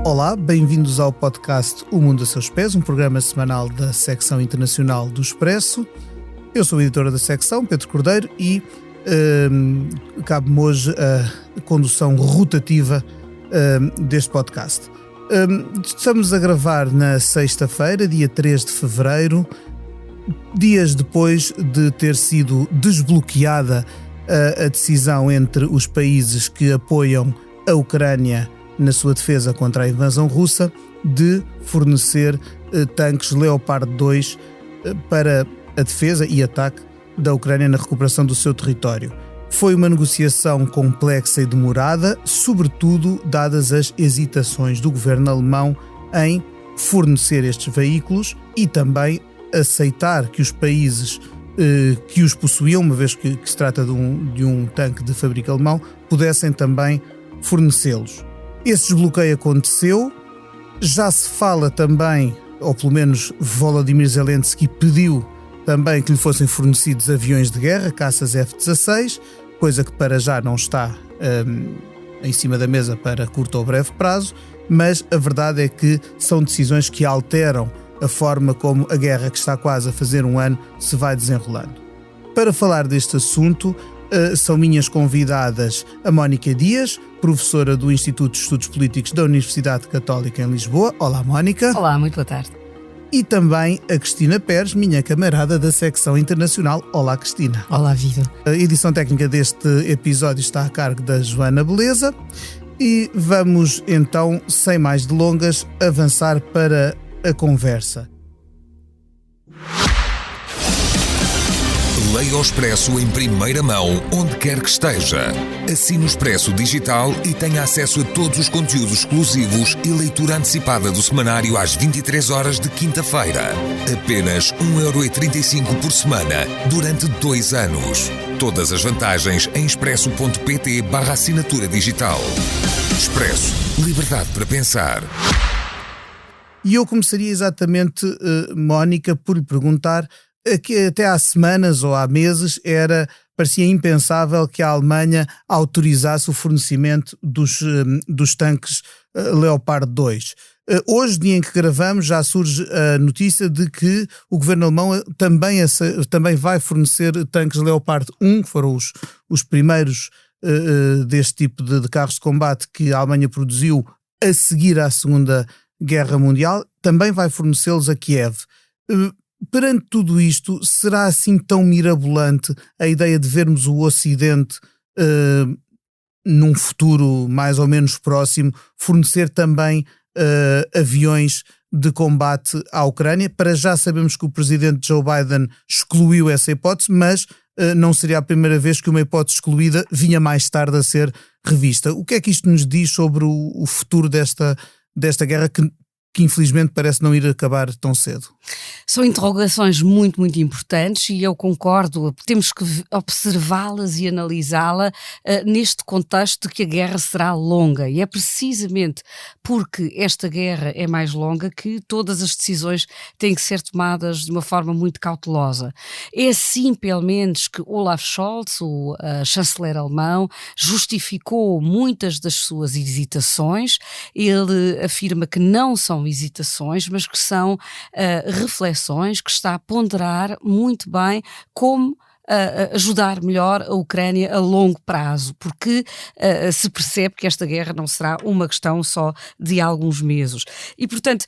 Olá, bem-vindos ao podcast O Mundo a Seus Pés, um programa semanal da secção internacional do Expresso. Eu sou o editor da secção, Pedro Cordeiro, e cabe-me hoje a condução rotativa deste podcast. Estamos a gravar na sexta-feira, dia 3 de fevereiro, dias depois de ter sido desbloqueada a decisão entre os países que apoiam a Ucrânia na sua defesa contra a invasão russa de fornecer tanques Leopard 2 para a defesa e ataque da Ucrânia na recuperação do seu território. Foi uma negociação complexa e demorada, sobretudo dadas as hesitações do governo alemão em fornecer estes veículos e também aceitar que os países que os possuíam, uma vez que se trata de um tanque de fabrico alemão, pudessem também fornecê-los. Esse desbloqueio aconteceu, já se fala também, ou pelo menos Volodymyr Zelensky pediu também que lhe fossem fornecidos aviões de guerra, caças F-16, coisa que para já não está em cima da mesa para curto ou breve prazo, mas a verdade é que são decisões que alteram a forma como a guerra, que está quase a fazer um ano, se vai desenrolando. Para falar deste assunto, são minhas convidadas a Mónica Dias, professora do Instituto de Estudos Políticos da Universidade Católica em Lisboa. Olá, Mónica. Olá, muito boa tarde. E também a Cristina Pérez, minha camarada da secção internacional. Olá, Cristina. Olá, Viva. A edição técnica deste episódio está a cargo da Joana Beleza e vamos então, sem mais delongas, avançar para a conversa. Leia o Expresso em primeira mão, onde quer que esteja. Assine o Expresso Digital e tenha acesso a todos os conteúdos exclusivos e leitura antecipada do semanário às 23 horas de quinta-feira. Apenas 1,35€ por semana, durante 2 anos. Todas as vantagens em expresso.pt/assinatura digital. Expresso. Liberdade para pensar. E eu começaria exatamente, Mónica, por lhe perguntar que até há semanas ou há meses parecia impensável que a Alemanha autorizasse o fornecimento dos tanques Leopard 2. Hoje, dia em que gravamos, já surge a notícia de que o governo alemão também vai fornecer tanques Leopard 1, que foram os primeiros deste tipo de carros de combate que a Alemanha produziu a seguir à Segunda Guerra Mundial, também vai fornecê-los a Kiev. Perante tudo isto, será assim tão mirabolante a ideia de vermos o Ocidente, num futuro mais ou menos próximo, fornecer também aviões de combate à Ucrânia? Para já sabemos que o presidente Joe Biden excluiu essa hipótese, mas não seria a primeira vez que uma hipótese excluída vinha mais tarde a ser revista. O que é que isto nos diz sobre o futuro desta guerra que infelizmente parece não ir acabar tão cedo? São interrogações muito, muito importantes e eu concordo, temos que observá-las e analisá-la neste contexto de que a guerra será longa, e é precisamente porque esta guerra é mais longa que todas as decisões têm que ser tomadas de uma forma muito cautelosa. É assim, pelo menos, que Olaf Scholz, o chanceler alemão, justificou muitas das suas hesitações. Ele afirma que não são hesitações, mas que são reflexões, que está a ponderar muito bem como ajudar melhor a Ucrânia a longo prazo, porque se percebe que esta guerra não será uma questão só de alguns meses. E, portanto,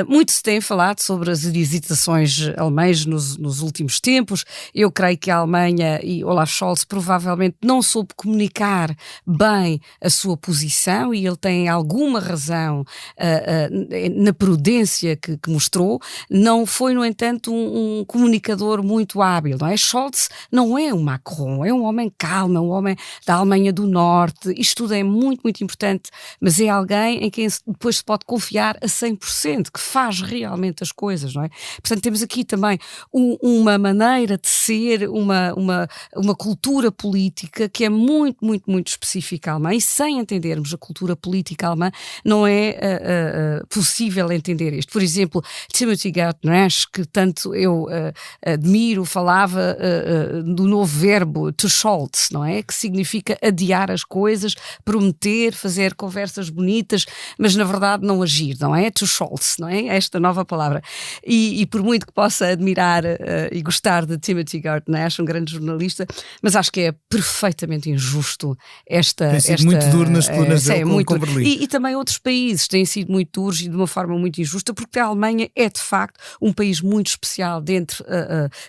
muito se tem falado sobre as hesitações alemãs nos últimos tempos. Eu creio que a Alemanha e Olaf Scholz provavelmente não soube comunicar bem a sua posição, e ele tem alguma razão na prudência que mostrou. Não foi, no entanto, um comunicador muito hábil, não é? Scholz não é um Macron, é um homem calmo, é um homem da Alemanha do Norte. Isto tudo é muito, muito importante, mas é alguém em quem depois se pode confiar a 100%, que faz realmente as coisas, não é? Portanto, temos aqui também uma maneira de ser, uma cultura política que é muito, muito, muito específica alemã, e sem entendermos a cultura política alemã não é possível entender isto. Por exemplo, Timothy Garton Ash, que tanto eu admiro, falava do novo verbo to Scholz, não é? Que significa adiar as coisas, prometer, fazer conversas bonitas, mas na verdade não agir, não é? To Scholz, não é? Esta nova palavra. E por muito que possa admirar e gostar de Timothy Garton Ash, um grande jornalista, mas acho que é perfeitamente injusto esta muito duro nas colunas dele com Berlim. E também outros países têm sido muito duros e de uma forma muito injusta, porque a Alemanha é de facto um país muito especial dentro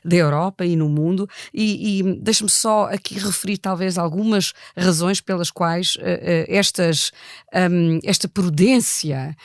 da Europa e no mundo, e deixe-me só aqui referir talvez algumas razões pelas quais esta prudência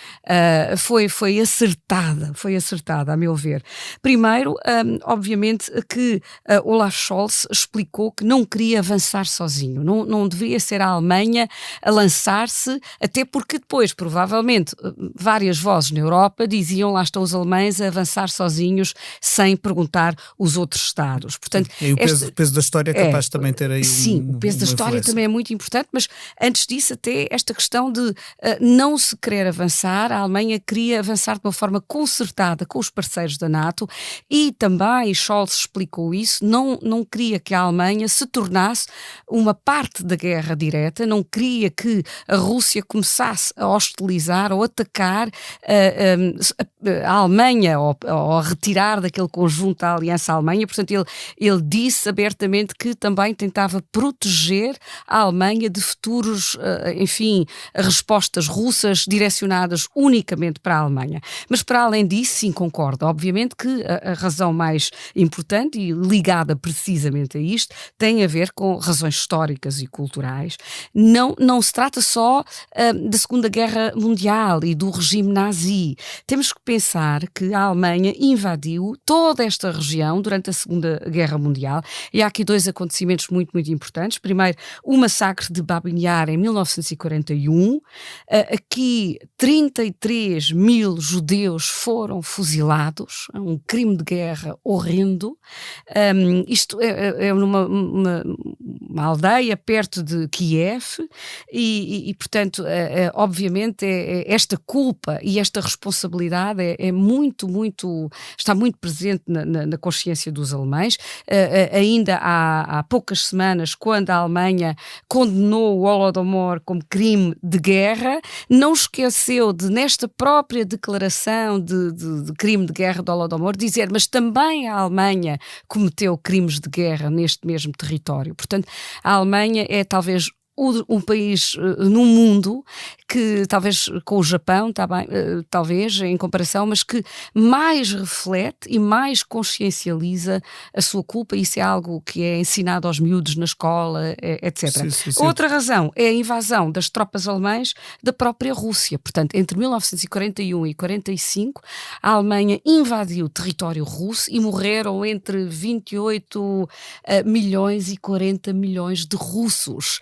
foi acertada, a meu ver. Primeiro, obviamente que Olaf Scholz explicou que não queria avançar sozinho, não devia ser a Alemanha a lançar-se, até porque depois, provavelmente, várias vozes na Europa diziam: lá estão os alemães a avançar sozinhos sem perguntar os outros Estados. Portanto, e o peso da história é capaz de também ter aí o peso da história também é muito importante, mas antes disso até esta questão de não se querer avançar, a Alemanha queria avançar de uma forma concertada com os parceiros da NATO, e também, Scholz explicou isso, não queria que a Alemanha se tornasse uma parte da guerra direta, não queria que a Rússia começasse a hostilizar ou atacar a Alemanha ou a retirar daquele conjunto da Aliança Alemanha. Portanto, ele disse abertamente que também tentava proteger a Alemanha de futuros, respostas russas direcionadas unicamente para a Alemanha. Mas para além disso, sim, concordo, obviamente que a razão mais importante e ligada precisamente a isto tem a ver com razões históricas e culturais. Não se trata só da Segunda Guerra Mundial e do regime nazi. Temos que pensar que a Alemanha invadiu toda esta região durante a Segunda Guerra Mundial, e há aqui dois acontecimentos muito, muito importantes. Primeiro, o massacre de Babin Yar em 1941. Aqui 33 mil judeus foram fuzilados, um crime de guerra horrendo. Isto é numa aldeia perto de Kiev, e portanto, obviamente, esta culpa e esta responsabilidade está muito presente na consciência dos alemães. Ainda há poucas semanas, quando a Alemanha condenou o Holodomor como crime de guerra, não esqueceu de, nesta própria declaração de crime de guerra do Holodomor, dizer: mas também a Alemanha cometeu crimes de guerra neste mesmo território. Portanto, a Alemanha é talvez um país no mundo que, talvez com o Japão, talvez em comparação, mas que mais reflete e mais consciencializa a sua culpa. Isso é algo que é ensinado aos miúdos na escola, etc. Sim. Outra razão é a invasão das tropas alemãs da própria Rússia. Portanto, entre 1941 e 1945, a Alemanha invadiu o território russo e morreram entre 28 milhões e 40 milhões de russos,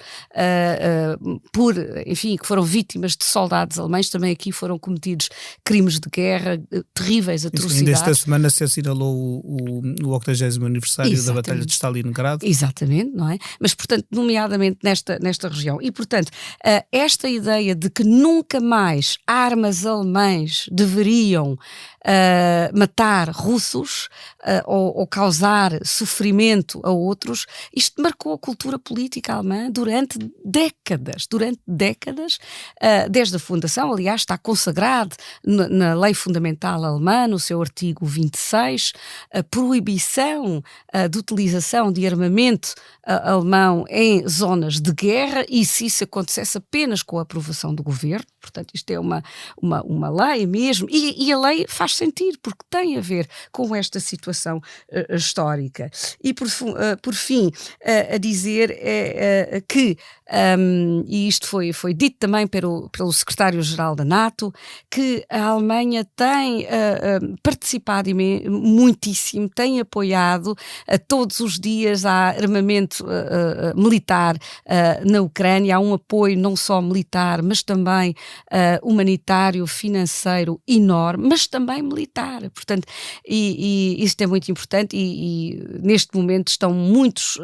que foram vítimas de soldados alemães. Também aqui foram cometidos crimes de guerra, terríveis atrocidades. Ainda esta semana se assinalou o 80º aniversário da Batalha de Stalingrado. Exatamente, não é? Mas, portanto, nomeadamente nesta região. E, portanto, esta ideia de que nunca mais armas alemãs deveriam matar russos ou causar sofrimento a outros, isto marcou a cultura política alemã durante décadas, desde a fundação. Aliás, está consagrado na lei fundamental alemã, no seu artigo 26, a proibição de utilização de armamento alemão em zonas de guerra, e se isso acontecesse apenas com a aprovação do governo. Portanto, isto é uma lei mesmo, e a lei faz sentido, porque tem a ver com esta situação histórica. E por fim, a dizer que, e isto foi dito também pelo secretário-geral da NATO, que a Alemanha tem participado muitíssimo, tem apoiado todos os dias há armamento militar na Ucrânia. Há um apoio não só militar, mas também humanitário, financeiro enorme, mas também também militar. Portanto, e isto é muito importante e neste momento estão muitos,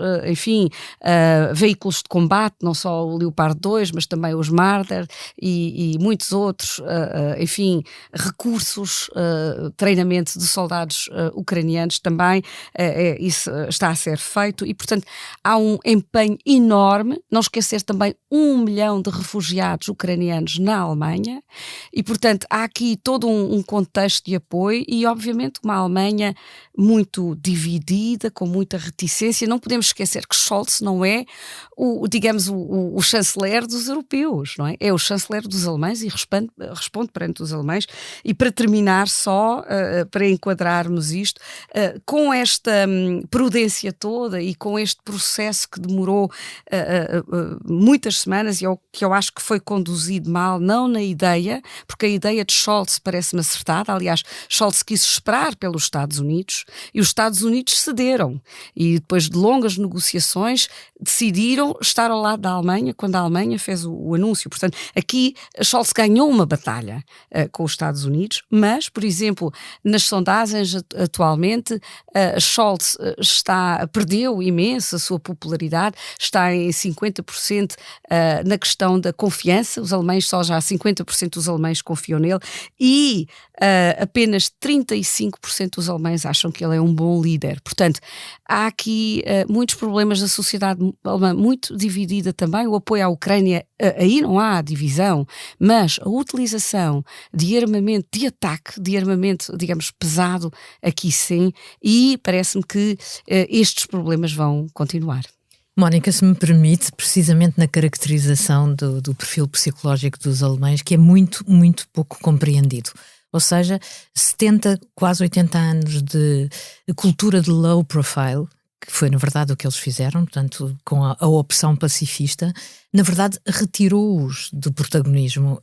veículos de combate, não só o Leopard 2, mas também os Marder e muitos outros, recursos, treinamento de soldados ucranianos também, isso está a ser feito e, portanto, há um empenho enorme. Não esquecer também 1 milhão de refugiados ucranianos na Alemanha e, portanto, há aqui todo um contexto de apoio e, obviamente, uma Alemanha muito dividida, com muita reticência. Não podemos esquecer que Scholz não é o chanceler dos europeus, não é? É o chanceler dos alemães e responde perante os alemães. E para terminar só, para enquadrarmos isto, com esta prudência toda e com este processo que demorou muitas semanas e que eu acho que foi conduzido mal, não na ideia, porque a ideia de Scholz parece-me acertada. Aliás, Scholz quis esperar pelos Estados Unidos e os Estados Unidos cederam e depois de longas negociações decidiram estar ao lado da Alemanha quando a Alemanha fez o anúncio. Portanto, aqui Scholz ganhou uma batalha com os Estados Unidos, mas, por exemplo, nas sondagens atualmente, Scholz perdeu imenso a sua popularidade, está em 50% na questão da confiança. Os alemães, só já 50% dos alemães confiam nele e apenas 35% dos alemães acham que ele é um bom líder. Portanto, há aqui muitos problemas da sociedade alemã muito dividida também. O apoio à Ucrânia, aí não há divisão, mas a utilização de armamento de ataque, de armamento, digamos, pesado, aqui sim, e parece-me que estes problemas vão continuar. Mónica, se me permite, precisamente na caracterização do perfil psicológico dos alemães, que é muito, muito pouco compreendido. Ou seja, 70, quase 80 anos de cultura de low profile, que foi na verdade o que eles fizeram, portanto, com a opção pacifista, na verdade retirou-os do protagonismo,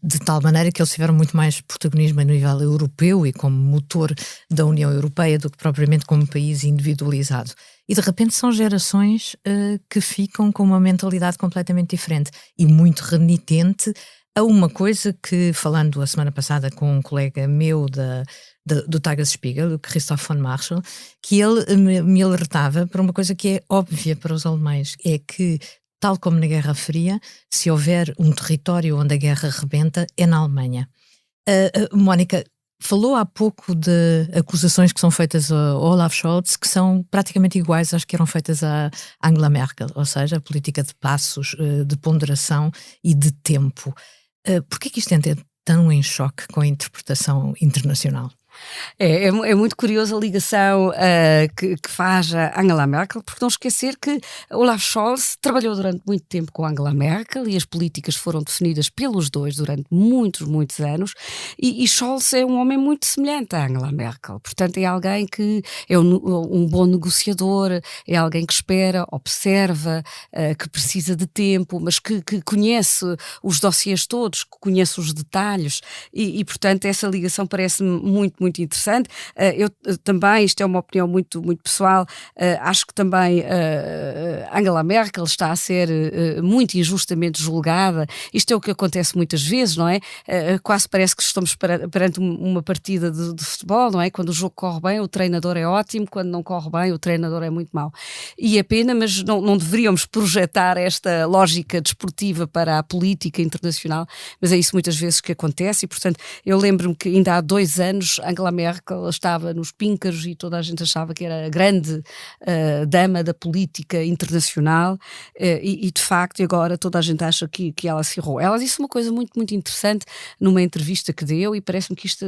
de tal maneira que eles tiveram muito mais protagonismo a nível europeu e como motor da União Europeia do que propriamente como país individualizado. E de repente são gerações que ficam com uma mentalidade completamente diferente e muito renitente a uma coisa que, falando a semana passada com um colega meu do Tagesspiegel, o Christoph von Marschall, que ele me alertava para uma coisa que é óbvia para os alemães, é que, tal como na Guerra Fria, se houver um território onde a guerra rebenta, é na Alemanha. Mónica, falou há pouco de acusações que são feitas a Olaf Scholz, que são praticamente iguais às que eram feitas a Angela Merkel, ou seja, a política de passos, de ponderação e de tempo. Porquê que isto entra tão em choque com a interpretação internacional? É muito curiosa a ligação que faz a Angela Merkel, porque não esquecer que Olaf Scholz trabalhou durante muito tempo com Angela Merkel e as políticas foram definidas pelos dois durante muitos, muitos anos e Scholz é um homem muito semelhante a Angela Merkel, portanto é alguém que é um bom negociador, é alguém que espera, observa, que precisa de tempo, mas que conhece os dossiês todos, que conhece os detalhes e portanto essa ligação parece-me muito interessante. Eu também, isto é uma opinião muito, muito pessoal, acho que também Angela Merkel está a ser muito injustamente julgada. Isto é o que acontece muitas vezes, não é? Quase parece que estamos perante uma partida de futebol, não é? Quando o jogo corre bem, o treinador é ótimo, quando não corre bem, o treinador é muito mau. E é pena, mas não deveríamos projetar esta lógica desportiva para a política internacional, mas é isso muitas vezes que acontece e, portanto, eu lembro-me que ainda há 2 anos Angela Merkel estava nos píncaros e toda a gente achava que era a grande dama da política internacional e de facto agora toda a gente acha que ela se errou. Ela disse uma coisa muito, muito interessante numa entrevista que deu e parece-me que isto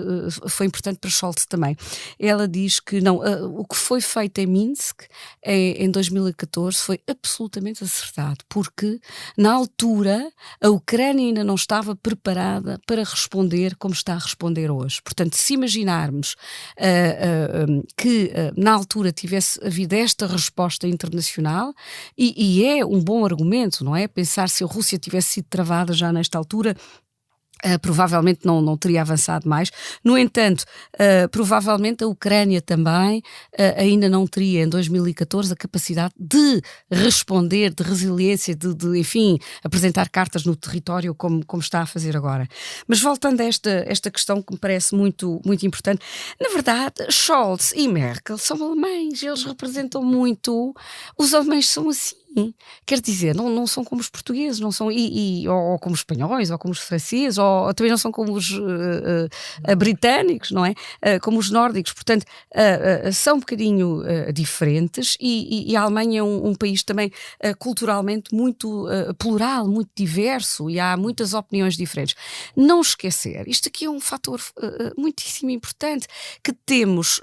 foi importante para Scholz também. Ela diz que não, o que foi feito em Minsk em 2014 foi absolutamente acertado, porque na altura a Ucrânia ainda não estava preparada para responder como está a responder hoje. Portanto, se imaginarmos que na altura tivesse havido esta resposta internacional e é um bom argumento, não é? Pensar se a Rússia tivesse sido travada já nesta altura provavelmente não teria avançado mais. No entanto, provavelmente a Ucrânia também ainda não teria em 2014 a capacidade de responder, de resiliência, de enfim, apresentar cartas no território como está a fazer agora. Mas voltando a esta questão que me parece muito, muito importante, na verdade, Scholz e Merkel são alemães, eles representam muito, os alemães são assim. Quer dizer, não são como os portugueses, não são, ou como os espanhóis, ou como os franceses, ou também não são como os britânicos, não é? Como os nórdicos, portanto, são um bocadinho diferentes, e a Alemanha é um país também culturalmente muito plural, muito diverso, e há muitas opiniões diferentes. Não esquecer, isto aqui é um fator muitíssimo importante, que temos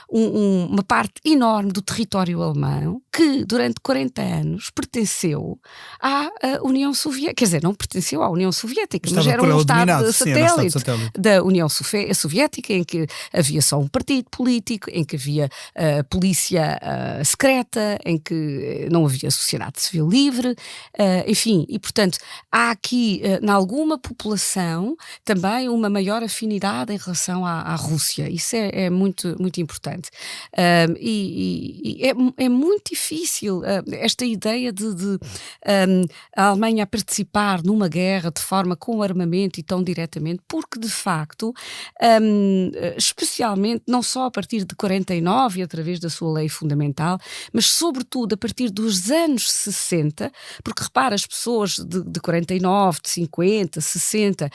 uma parte enorme do território alemão que durante 40 anos pertenceu à União Soviética, quer dizer, não pertenceu à União Soviética, mas era um Estado satélite da União Soviética, em que havia só um partido político, em que havia polícia secreta, em que não havia sociedade civil livre, enfim, e portanto há aqui, em alguma população, também uma maior afinidade em relação à Rússia, isso é muito, muito importante. E é muito difícil esta ideia de a Alemanha participar numa guerra de forma com armamento e tão diretamente, porque de facto, especialmente não só a partir de 49 através da sua lei fundamental, mas sobretudo a partir dos anos 60, porque repara, as pessoas de 49, de 50, 60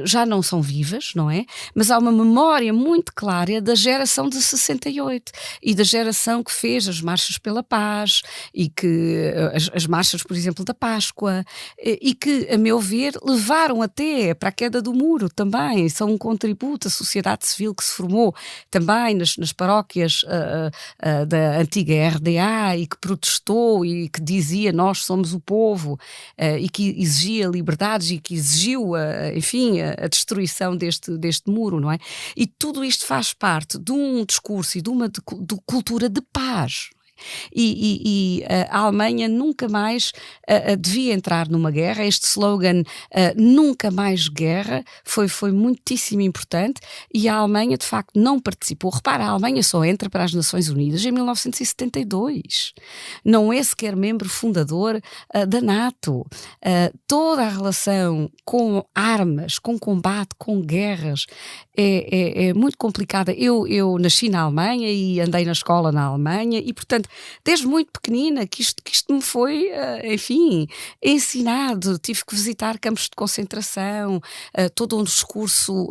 já não são vivas, não é? Mas há uma memória muito clara da geração de 68 e da geração que fez as marchas pela paz e que as marchas, por exemplo, da Páscoa, e que, a meu ver, levaram até para a queda do muro também, são um contributo à sociedade civil que se formou também nas paróquias da antiga RDA e que protestou e que dizia nós somos o povo, e que exigia liberdades e que exigiu, enfim, a destruição deste muro, não é? E tudo isto faz parte de um discurso e de uma cultura de paz. E a Alemanha nunca mais devia entrar numa guerra. Este slogan nunca mais guerra foi muitíssimo importante, e a Alemanha de facto não participou. Repara, a Alemanha só entra para as Nações Unidas em 1972, não é sequer membro fundador da NATO. Toda a relação com armas, com combate, com guerras é muito complicada. Eu nasci na Alemanha e andei na escola na Alemanha, e portanto desde muito pequenina que isto me foi, enfim, ensinado. Tive que visitar campos de concentração, todo um discurso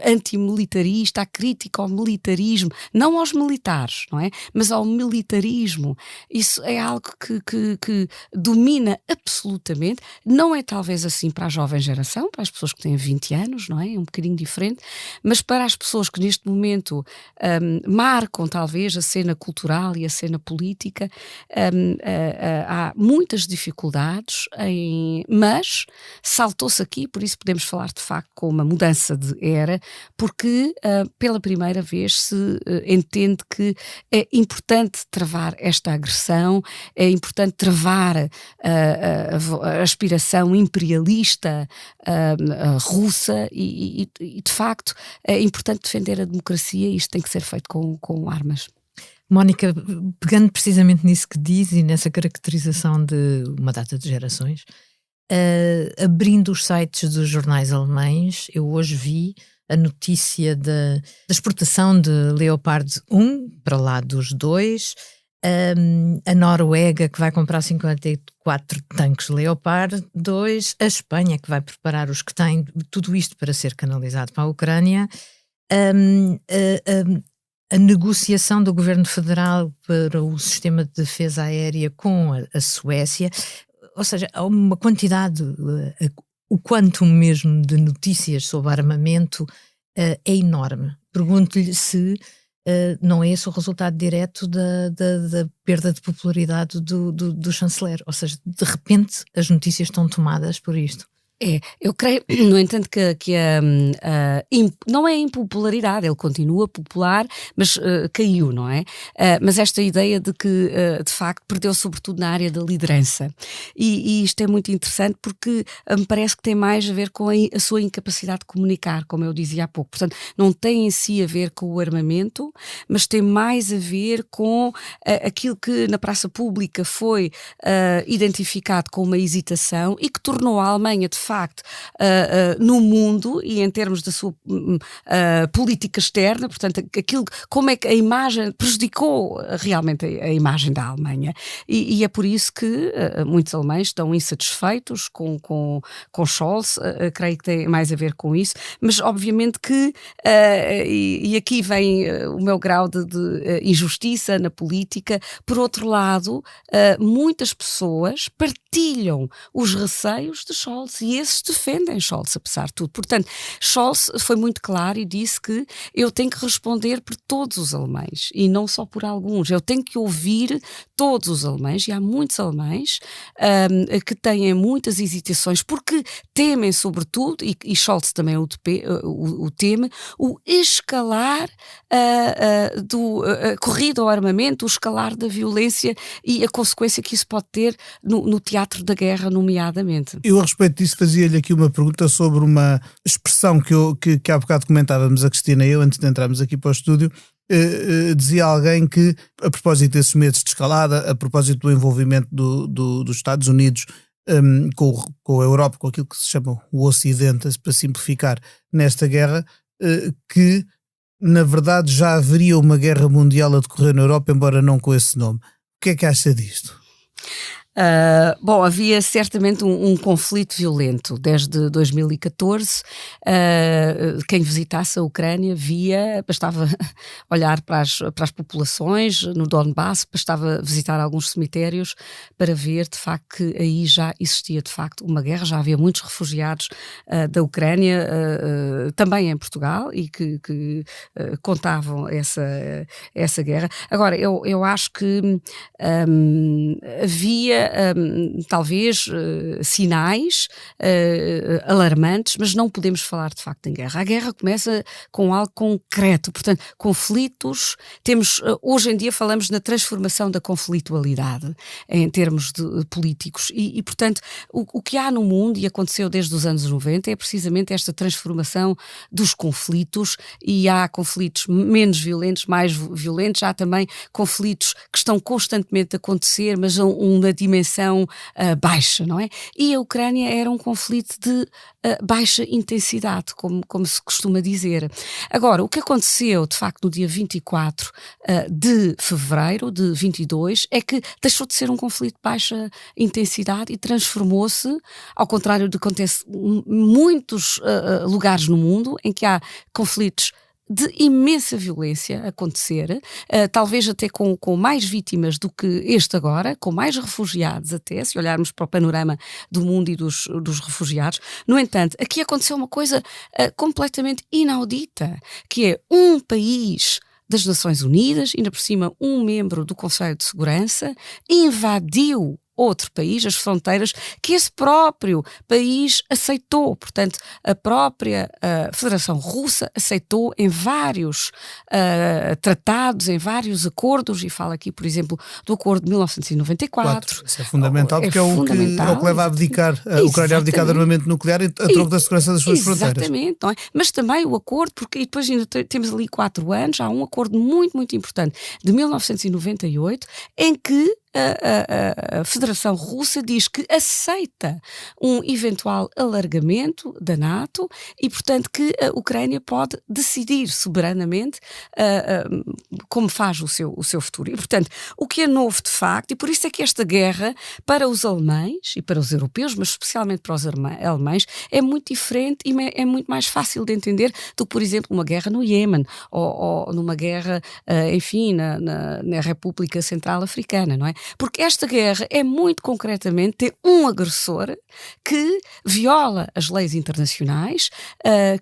antimilitarista, a crítica ao militarismo, não aos militares, não é? Mas ao militarismo. Isso é algo que domina absolutamente. Não é talvez assim para a jovem geração, para as pessoas que têm 20 anos, não é? É um bocadinho diferente, mas para as pessoas que neste momento marcam talvez a cena cultural e a cena política, há muitas dificuldades, mas saltou-se aqui, por isso podemos falar de facto com uma mudança de era, porque pela primeira vez se entende que é importante travar esta agressão, é importante travar a aspiração imperialista russa, e de facto é importante defender a democracia, e isto tem que ser feito com armas. Mónica, pegando precisamente nisso que diz e nessa caracterização de uma data de gerações, abrindo os sites dos jornais alemães, eu hoje vi a notícia da exportação de Leopard 1 para lá dos 2, a Noruega que vai comprar 54 tanques Leopard 2, a Espanha que vai preparar os que têm, tudo isto para ser canalizado para a Ucrânia, a negociação do Governo Federal para o sistema de defesa aérea com a Suécia, ou seja, há uma quantidade, o quantum mesmo de notícias sobre armamento é enorme. Pergunto-lhe se não é esse o resultado direto da perda de popularidade do chanceler, ou seja, de repente as notícias estão tomadas por isto. Eu creio, no entanto, que não é a impopularidade, ele continua popular, mas caiu, não é? Mas esta ideia de que, de facto, perdeu sobretudo na área da liderança. E isto é muito interessante porque me parece que tem mais a ver com a sua incapacidade de comunicar, como eu dizia há pouco. Portanto, não tem em si a ver com o armamento, mas tem mais a ver com aquilo que na praça pública foi identificado com uma hesitação e que tornou a Alemanha, de facto, no mundo e em termos da sua política externa, portanto, como é que a imagem prejudicou realmente a imagem da Alemanha. E é por isso que muitos alemães estão insatisfeitos com Scholz, creio que tem mais a ver com isso, mas obviamente que, e aqui vem o meu grau de injustiça na política, por outro lado, muitas pessoas partilham os receios de Scholz e esses defendem Scholz, apesar de tudo. Portanto, Scholz foi muito claro e disse que eu tenho que responder por todos os alemães e não só por alguns. Eu tenho que ouvir todos os alemães, e há muitos alemães que têm muitas hesitações porque temem, sobretudo, e Scholz também o teme, o escalar a corrida ao armamento, o escalar da violência e a consequência que isso pode ter no teatro da guerra, nomeadamente. Eu, a respeito disso, fazia-lhe aqui uma pergunta sobre uma expressão que há bocado comentávamos a Cristina e eu, antes de entrarmos aqui para o estúdio. Dizia alguém que, a propósito desses medos de escalada, a propósito do envolvimento dos Estados Unidos com a Europa, com aquilo que se chama o Ocidente, para simplificar, nesta guerra, que na verdade já haveria uma guerra mundial a decorrer na Europa, embora não com esse nome. O que é que acha disto? Bom, havia certamente um conflito violento desde 2014. Quem visitasse a Ucrânia bastava olhar para as populações no Donbass, bastava visitar alguns cemitérios para ver de facto que aí já existia de facto uma guerra, já havia muitos refugiados da Ucrânia, também em Portugal, e que contavam essa guerra. Agora, eu acho que havia talvez sinais alarmantes, mas não podemos falar de facto em guerra. A guerra começa com algo concreto, portanto, conflitos. Hoje em dia falamos na transformação da conflitualidade em termos políticos e portanto, o que há no mundo, e aconteceu desde os anos 90, é precisamente esta transformação dos conflitos, e há conflitos menos violentos, mais violentos, há também conflitos que estão constantemente a acontecer, mas uma dimensão baixa, não é? E a Ucrânia era um conflito de baixa intensidade, como se costuma dizer. Agora, o que aconteceu, de facto, no dia 24 de fevereiro de 22, é que deixou de ser um conflito de baixa intensidade e transformou-se, ao contrário do que acontece em muitos lugares no mundo, em que há conflitos de imensa violência a acontecer, talvez até com mais vítimas do que este agora, com mais refugiados até, se olharmos para o panorama do mundo e dos refugiados. No entanto, aqui aconteceu uma coisa completamente inaudita, que é um país das Nações Unidas, ainda por cima um membro do Conselho de Segurança, invadiu outro país, as fronteiras que esse próprio país aceitou. Portanto, a própria Federação Russa aceitou em vários tratados, em vários acordos, e falo aqui, por exemplo, do acordo de 1994. Isso é fundamental, porque é o que leva a abdicar, a Ucrânia a abdicar de armamento nuclear a troco da segurança das suas fronteiras. Exatamente, não é? Mas também o acordo, porque depois ainda temos ali 4 anos, há um acordo muito, muito importante de 1998, em que a Federação Russa diz que aceita um eventual alargamento da NATO e, portanto, que a Ucrânia pode decidir soberanamente como faz o seu futuro. E, portanto, o que é novo de facto, e por isso é que esta guerra para os alemães e para os europeus, mas especialmente para os alemães, é muito diferente e é muito mais fácil de entender do que, por exemplo, uma guerra no Iêmen ou numa guerra, enfim, na República Central Africana, não é? Porque esta guerra é muito concretamente ter um agressor que viola as leis internacionais,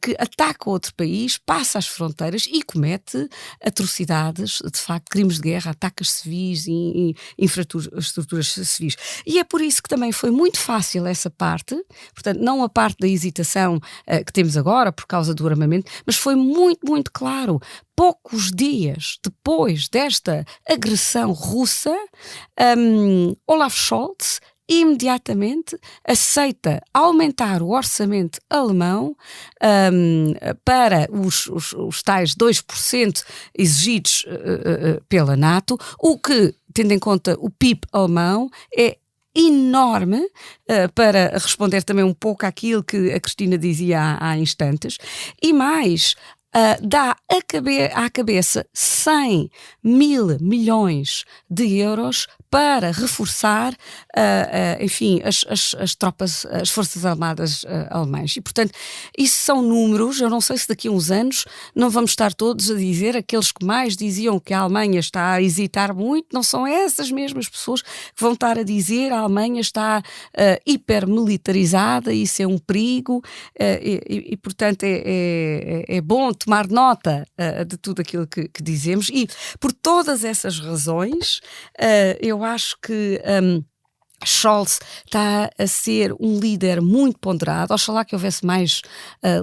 que ataca outro país, passa as fronteiras e comete atrocidades, de facto, crimes de guerra, ataques civis e infraestruturas civis. E é por isso que também foi muito fácil essa parte, portanto, não a parte da hesitação que temos agora por causa do armamento, mas foi muito, muito claro. Poucos dias depois desta agressão russa, Olaf Scholz imediatamente aceita aumentar o orçamento alemão para os tais 2% exigidos pela NATO, o que, tendo em conta o PIB alemão, é enorme, para responder também um pouco àquilo que a Cristina dizia há instantes, e mais, dá à cabeça 100 mil milhões de euros para reforçar, enfim, as tropas, as forças armadas alemãs. E, portanto, isso são números. Eu não sei se daqui a uns anos não vamos estar todos a dizer, aqueles que mais diziam que a Alemanha está a hesitar muito, não são essas mesmas pessoas que vão estar a dizer a Alemanha está hipermilitarizada, isso é um perigo, e portanto, é bom tomar nota de tudo aquilo que dizemos. E por todas essas razões, eu acho que Scholz está a ser um líder muito ponderado. Oxalá que houvesse mais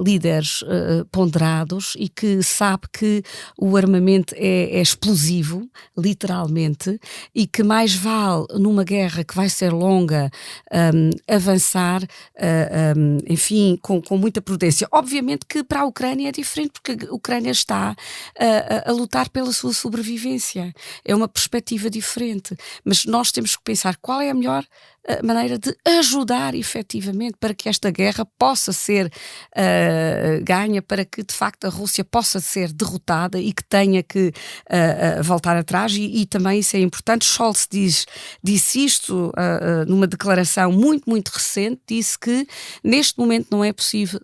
líderes ponderados e que sabe que o armamento é explosivo, literalmente, e que mais vale numa guerra que vai ser longa avançar, enfim, com muita prudência. Obviamente que para a Ucrânia é diferente, porque a Ucrânia está a lutar pela sua sobrevivência. É uma perspectiva diferente, mas nós temos que pensar qual é a melhor maneira de ajudar efetivamente para que esta guerra possa ser ganha, para que de facto a Rússia possa ser derrotada e que tenha que voltar atrás, e também isso é importante. Scholz disse isto numa declaração muito, muito recente, disse que neste momento não é possível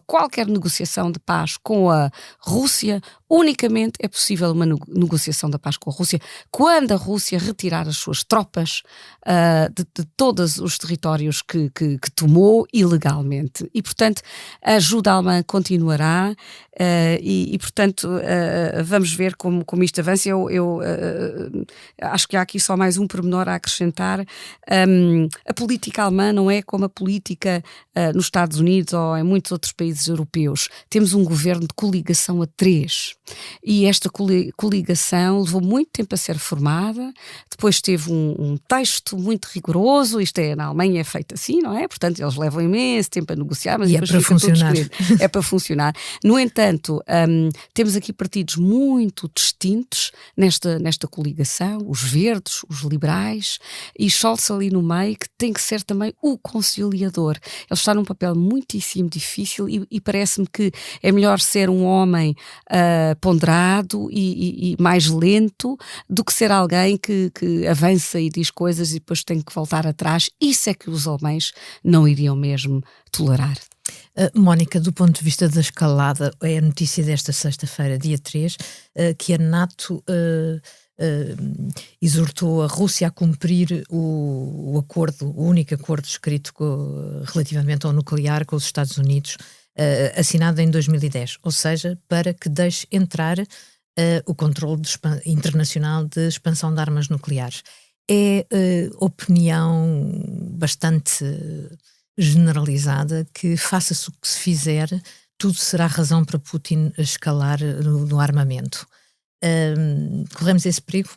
qualquer negociação de paz com a Rússia. Unicamente é possível uma negociação da paz com a Rússia quando a Rússia retirar as suas tropas de todos os territórios que tomou ilegalmente. E, portanto, a ajuda alemã continuará e portanto, vamos ver como isto avança. Eu acho que há aqui só mais um pormenor a acrescentar. A política alemã não é como a política nos Estados Unidos ou em muitos outros países europeus. Temos um governo de coligação a 3. E esta coligação levou muito tempo a ser formada, depois teve um texto muito rigoroso. Isto na Alemanha é feito assim, não é? Portanto, eles levam imenso tempo a negociar, mas depois é para funcionar. É para funcionar. No entanto, temos aqui partidos muito distintos nesta coligação, os verdes, os liberais, e Scholz ali no meio, que tem que ser também o conciliador. Ele está num papel muitíssimo difícil e parece-me que é melhor ser um homem ponderado e mais lento do que ser alguém que avança e diz coisas e depois tem que voltar atrás. Isso é que os alemães não iriam mesmo tolerar. Mónica, do ponto de vista da escalada, é a notícia desta sexta-feira, dia 3, que a NATO exortou a Rússia a cumprir o único acordo escrito relativamente ao nuclear com os Estados Unidos, assinado em 2010, ou seja, para que deixe entrar o controle internacional de expansão de armas nucleares. É opinião bastante generalizada que, faça-se o que se fizer, tudo será razão para Putin escalar no armamento. Corremos esse perigo?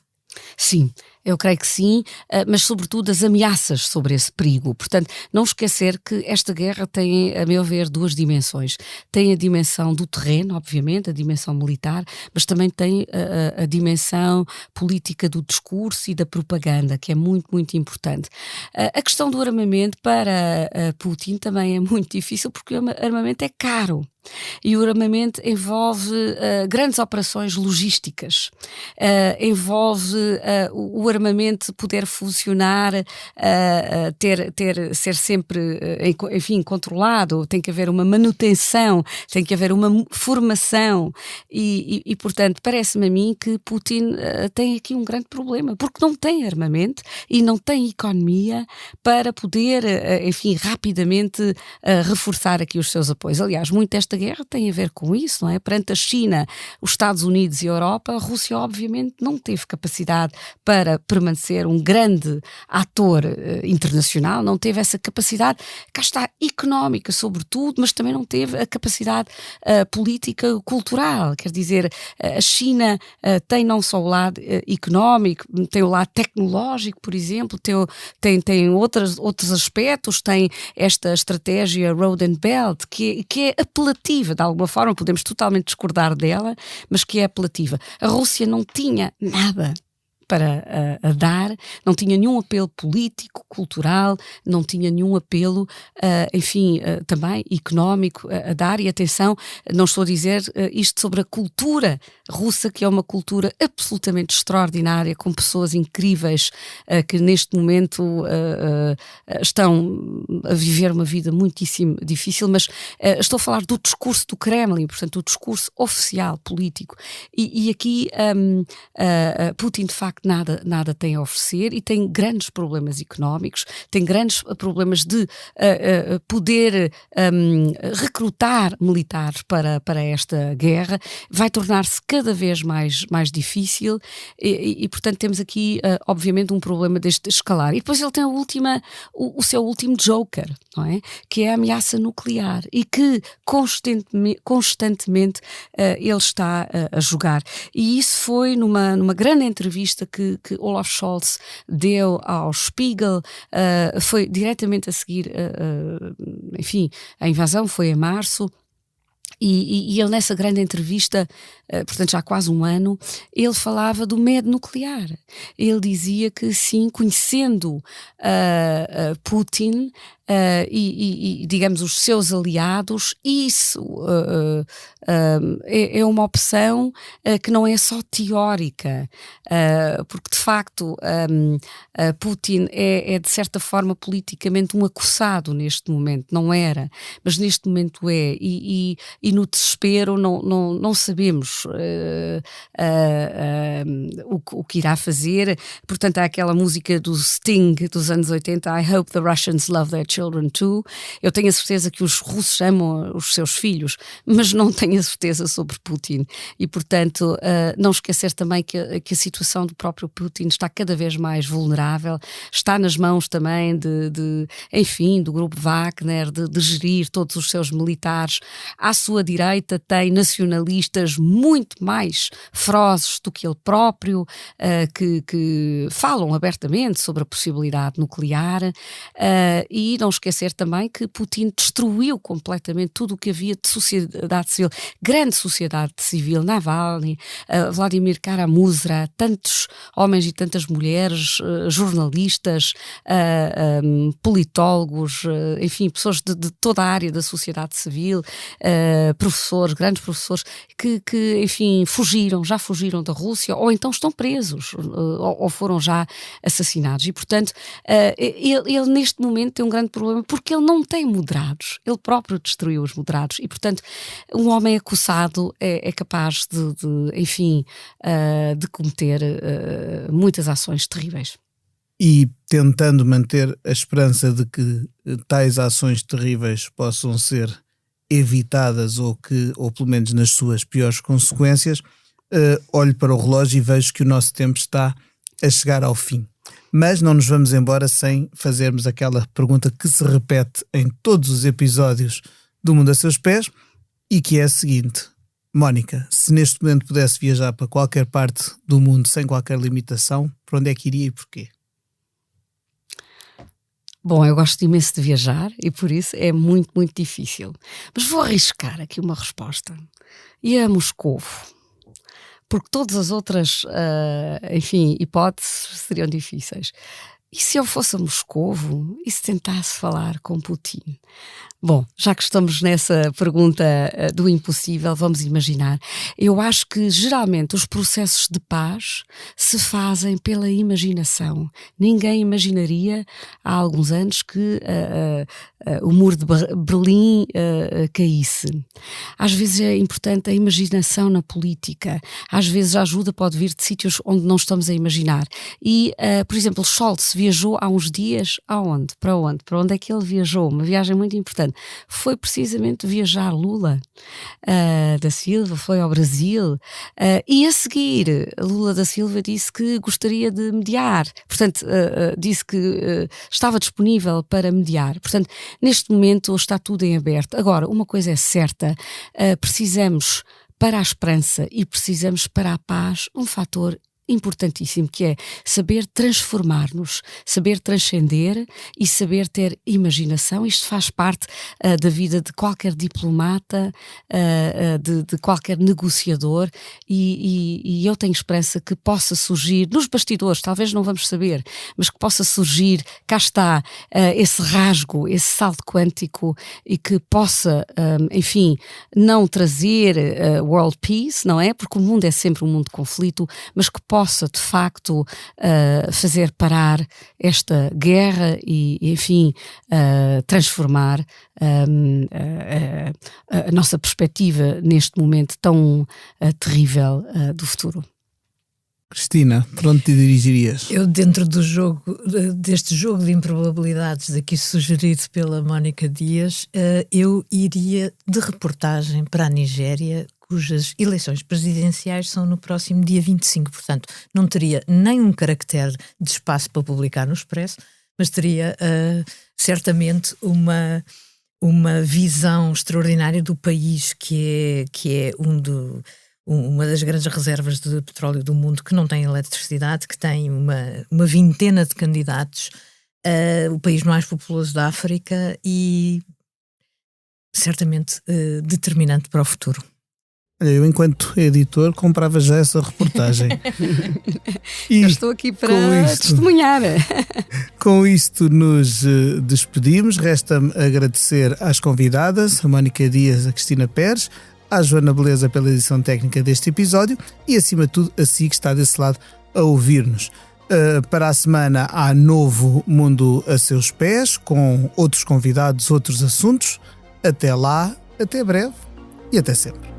Sim, eu creio que sim, mas sobretudo as ameaças sobre esse perigo. Portanto, não esquecer que esta guerra tem, a meu ver, duas dimensões. Tem a dimensão do terreno, obviamente, a dimensão militar, mas também tem a dimensão política do discurso e da propaganda, que é muito, muito importante. A questão do armamento para Putin também é muito difícil, porque o armamento é caro. E o armamento envolve grandes operações logísticas, envolve o armamento armamento puder funcionar, ser sempre, enfim, controlado, tem que haver uma manutenção, tem que haver uma formação e portanto, parece-me a mim que Putin tem aqui um grande problema, porque não tem armamento e não tem economia para poder, enfim, rapidamente reforçar aqui os seus apoios. Aliás, muito desta guerra tem a ver com isso, não é? Perante a China, os Estados Unidos e a Europa, a Rússia obviamente não teve capacidade para permanecer um grande ator internacional, não teve essa capacidade, cá está, económica sobretudo, mas também não teve a capacidade política, cultural. Quer dizer, a China tem não só o lado económico, tem o lado tecnológico, por exemplo, tem outros aspectos, tem esta estratégia Road and Belt, que é apelativa, de alguma forma, podemos totalmente discordar dela, mas que é apelativa. A Rússia não tinha nada para dar, não tinha nenhum apelo político, cultural, não tinha nenhum apelo, enfim, também económico a dar. E atenção, não estou a dizer isto sobre a cultura russa, que é uma cultura absolutamente extraordinária, com pessoas incríveis que neste momento estão a viver uma vida muitíssimo difícil, mas estou a falar do discurso do Kremlin, portanto, o discurso oficial, político. E aqui Putin, de facto, nada tem a oferecer e tem grandes problemas económicos, tem grandes problemas de poder recrutar militares para esta guerra, vai tornar-se cada vez mais difícil e portanto temos aqui obviamente um problema deste escalar. E depois ele tem o seu último joker, não é? Que é a ameaça nuclear e que constantemente ele está a jogar. E isso foi numa grande entrevista que Olaf Scholz deu ao Spiegel, foi diretamente a seguir, enfim, a invasão foi em março. E ele nessa grande entrevista, portanto já há quase um ano, ele falava do medo nuclear. Ele dizia que sim, conhecendo Putin e digamos os seus aliados, isso é uma opção que não é só teórica, porque de facto Putin é de certa forma politicamente um acossado neste momento, não era, mas neste momento é, e no desespero não sabemos o que irá fazer. Portanto há aquela música do Sting dos anos 80, I hope the Russians love their children too. Eu tenho a certeza que os russos amam os seus filhos, mas não tenho a certeza sobre Putin. E portanto não esquecer também que a situação do próprio Putin está cada vez mais vulnerável, está nas mãos também enfim, do grupo Wagner, de gerir todos os seus militares. À sua direita tem nacionalistas muito mais ferozes do que ele próprio, que falam abertamente sobre a possibilidade nuclear, e não esquecer também que Putin destruiu completamente tudo o que havia de sociedade civil, grande sociedade civil, Navalny, Vladimir Kara-Murza, tantos homens e tantas mulheres, jornalistas, politólogos, enfim, pessoas de toda a área da sociedade civil, professores, grandes professores, que enfim, já fugiram da Rússia, ou então estão presos, ou foram já assassinados. E, portanto, ele neste momento tem um grande problema, porque ele não tem moderados. Ele próprio destruiu os moderados. E, portanto, um homem acossado é capaz enfim, de cometer muitas ações terríveis. E tentando manter a esperança de que tais ações terríveis possam ser evitadas ou pelo menos nas suas piores consequências, olho para o relógio e vejo que o nosso tempo está a chegar ao fim. Mas não nos vamos embora sem fazermos aquela pergunta que se repete em todos os episódios do Mundo a Seus Pés e que é a seguinte: Mónica, se neste momento pudesse viajar para qualquer parte do mundo sem qualquer limitação, para onde é que iria e porquê? Bom, eu gosto imenso de viajar e por isso é muito, muito difícil. Mas vou arriscar aqui uma resposta. Ia a Moscovo, porque todas as outras, enfim, hipóteses seriam difíceis. e se eu fosse a Moscovo e se tentasse falar com Putin? Bom, já que estamos nessa pergunta do impossível, vamos imaginar. Eu acho que geralmente os processos de paz se fazem pela imaginação. Ninguém imaginaria há alguns anos que o muro de Berlim caísse. Às vezes é importante a imaginação na política. Às vezes a ajuda pode vir de sítios onde não estamos a imaginar. E, por exemplo, Scholz viajou há uns dias aonde? Para onde? Para onde é que ele viajou? Uma viagem muito importante. Foi precisamente viajar Lula da Silva, foi ao Brasil, e a seguir Lula da Silva disse que gostaria de mediar, portanto disse que estava disponível para mediar. Portanto, neste momento está tudo em aberto. Agora, uma coisa é certa, precisamos para a esperança e precisamos para a paz um fator importantíssimo, que é saber transformar-nos, saber transcender e saber ter imaginação. Isto faz parte da vida de qualquer diplomata, de qualquer negociador, e eu tenho esperança que possa surgir, nos bastidores, talvez não vamos saber, mas que possa surgir, cá está, esse rasgo, esse salto quântico, e que possa, enfim, não trazer world peace, não é? Porque o mundo é sempre um mundo de conflito, mas que possa, de facto, fazer parar esta guerra e enfim, transformar a nossa perspectiva neste momento tão terrível do futuro. Cristina, para onde te dirigirias? Eu, dentro do jogo, deste jogo de improbabilidades daqui sugerido pela Mónica Dias, eu iria de reportagem para a Nigéria, cujas eleições presidenciais são no próximo dia 25, portanto não teria nem um caractere de espaço para publicar no Expresso, mas teria certamente uma visão extraordinária do país, que é uma das grandes reservas de petróleo do mundo, que não tem eletricidade, que tem uma vintena de candidatos, o país mais populoso da África e certamente determinante para o futuro. Eu, enquanto editor, comprava já essa reportagem. E eu estou aqui para testemunhar. Com isto nos despedimos. Resta-me agradecer às convidadas, a Mónica Dias, a Cristina Pérez, à Joana Beleza pela edição técnica deste episódio e, acima de tudo, a si que está desse lado a ouvir-nos. Para a semana há novo Mundo a Seus Pés, com outros convidados, outros assuntos. Até lá, até breve e até sempre.